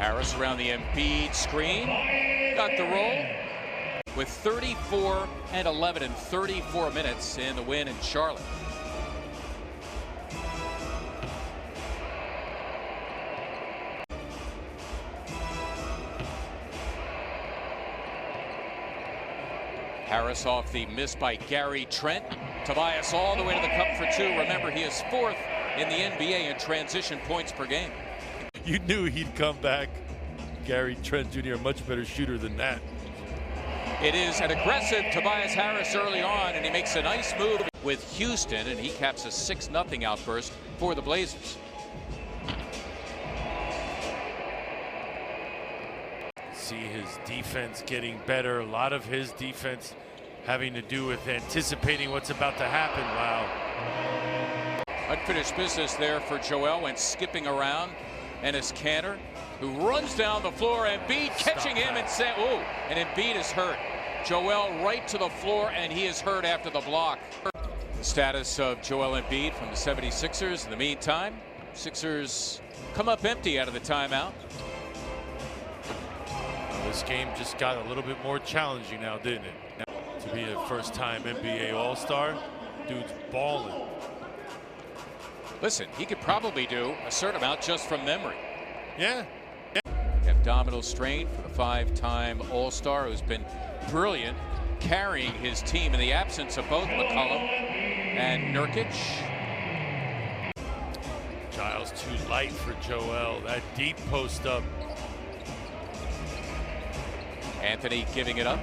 Harris around the Embiid screen. Got the roll with 34 and 11 in 34 minutes in the win in Charlotte. Harris off the miss by Gary Trent. Tobias all the way to the cup for two. Remember, he is fourth in the NBA in transition points per game. You knew he'd come back. Gary Trent Jr., a much better shooter than that. It is an aggressive Tobias Harris early on, and he makes a nice move with Houston, and he caps a 6-0 outburst for the Blazers. See his defense getting better. A lot of his defense having to do with anticipating what's about to happen. Wow. Unfinished business there for Joel. Went skipping around. Enes Kanter, who runs down the floor. Embiid catching him and saying, "Oh!" And Embiid is hurt. Joel right to the floor, and he is hurt after the block. The status of Joel Embiid from the 76ers. In the meantime, Sixers come up empty out of the timeout. This game just got a little bit more challenging now, didn't it? Now, to be a first-time NBA All-Star, dude's balling. Listen, he could probably do a certain amount just from memory. Yeah. Abdominal strain for the five-time All-Star who's been brilliant, carrying his team in the absence of both McCollum and Nurkic. Giles too light for Joel. That deep post up. Anthony giving it up.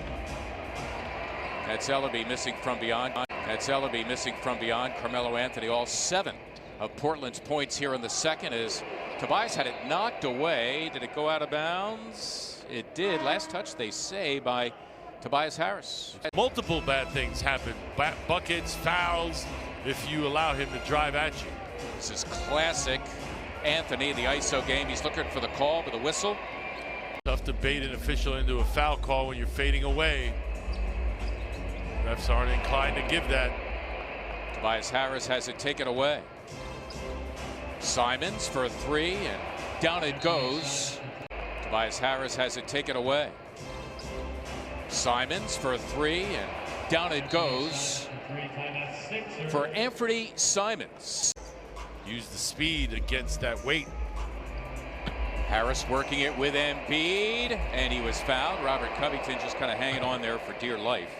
That's Ellaby missing from beyond. That's Ellaby missing from beyond. Carmelo Anthony, all 7 of Portland's points here in the second, as Tobias had it knocked away. Did it go out of bounds? It did. Last touch, they say, by Tobias Harris. Multiple bad things happen. Buckets, fouls, if you allow him to drive at you. This is classic Anthony, the ISO game. He's looking for the call with a whistle. Tough to bait an official into a foul call when you're fading away. Refs aren't inclined to give that. Tobias Harris has it taken away. Simons for a 3, and down it goes. Tobias Harris has it taken away. Simons for a 3, and down it goes for Anthony Simons. Use the speed against that weight. Harris working it with Embiid, and he was fouled. Robert Covington just kind of hanging on there for dear life.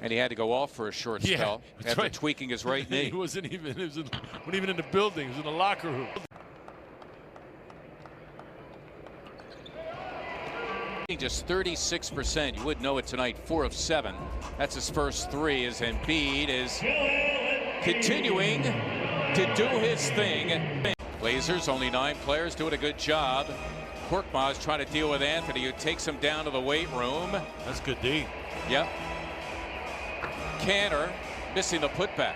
And he had to go off for a short spell after tweaking his right knee. He wasn't even in the building. He was in the locker room. Just 36%. You would know it tonight. 4 of 7. That's his first 3, as Embiid is continuing to do his thing. Blazers, only 9 players, doing a good job. Korkmaz trying to deal with Anthony, who takes him down to the weight room. That's good D. Yep. Kanter missing the putback.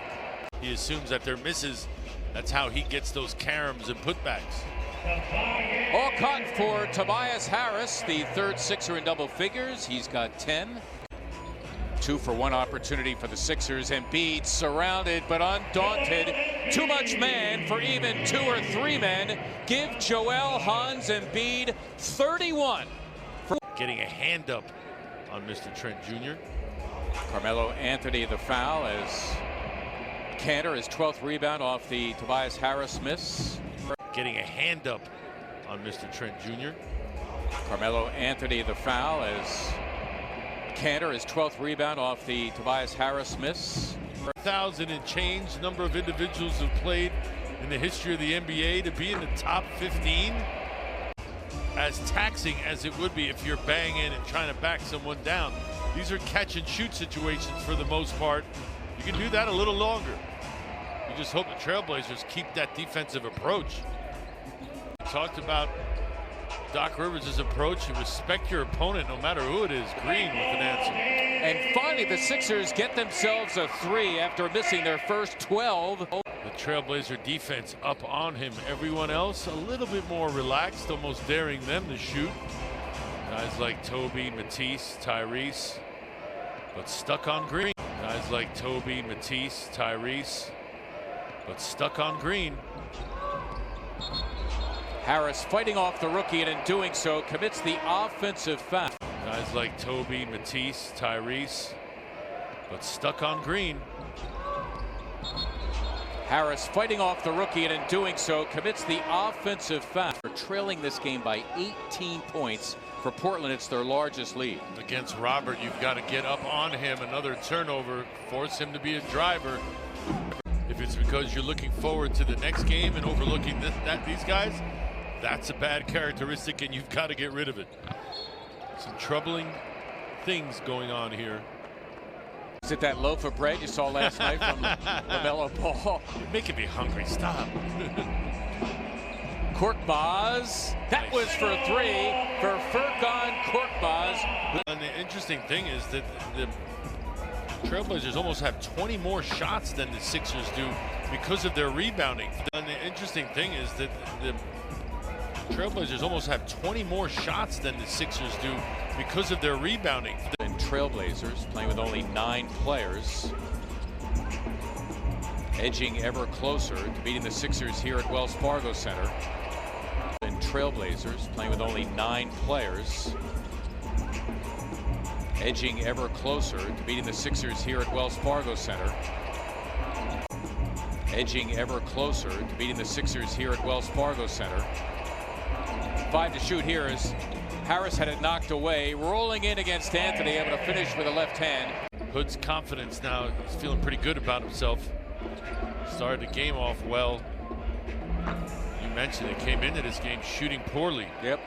He assumes that they're misses. That's how he gets those caroms and putbacks. All caught for Tobias Harris, the third Sixer in double figures. He's got 10. 2-for-1 opportunity for the Sixers. Embiid surrounded but undaunted. Too much man for even 2 or 3 men. Give Joel Hans Embiid 31. Getting a hand up on Mr. Trent Jr. Carmelo Anthony the foul, as Kanter, his 12th rebound off the Tobias Harris miss. Getting a hand up on Mr. Trent Jr. Carmelo Anthony the foul, as Kanter, his 12th rebound off the Tobias Harris miss. 1,000 and change number of individuals who've played in the history of the NBA to be in the top 15. As taxing as it would be if you're banging and trying to back someone down. These are catch and shoot situations for the most part. You can do that a little longer. You just hope the Trailblazers keep that defensive approach. We talked about Doc Rivers' approach. You respect your opponent no matter who it is. Green with an answer. And finally the Sixers get themselves a 3 after missing their first 12. The Trailblazer defense up on him. Everyone else a little bit more relaxed, almost daring them to shoot. Guys like Toby, Matisse, Tyrese, but stuck on Green. Guys like Toby, Matisse, Tyrese, but stuck on Green. Harris fighting off the rookie, and in doing so commits the offensive foul. Guys like Toby, Matisse, Tyrese, but stuck on Green. Harris fighting off the rookie, and in doing so commits the offensive foul. They're trailing this game by 18 points. For Portland, it's their largest lead. Against Robert, you've got to get up on him. Another turnover, force him to be a driver. If it's because you're looking forward to the next game and overlooking these guys, that's a bad characteristic, and you've got to get rid of it. Some troubling things going on here. Is it that loaf of bread you saw last night from LaMelo Ball? You're making me hungry. Stop. Korkmaz. That was for three for Furkan Korkmaz. And the interesting thing is that the Trailblazers almost have 20 more shots than the Sixers do because of their rebounding. And the interesting thing is that the Trailblazers almost have 20 more shots than the Sixers do because of their rebounding. And Trailblazers playing with only 9 players, edging ever closer to beating the Sixers here at Wells Fargo Center. And Trailblazers playing with only 9 players, edging ever closer to beating the Sixers here at Wells Fargo Center. Edging ever closer to beating the Sixers here at Wells Fargo Center. 5 to shoot here as Harris had it knocked away, rolling in against Anthony, able to finish with a left hand. Hood's confidence now, he's feeling pretty good about himself. Started the game off well. You mentioned it, came into this game shooting poorly. Yep.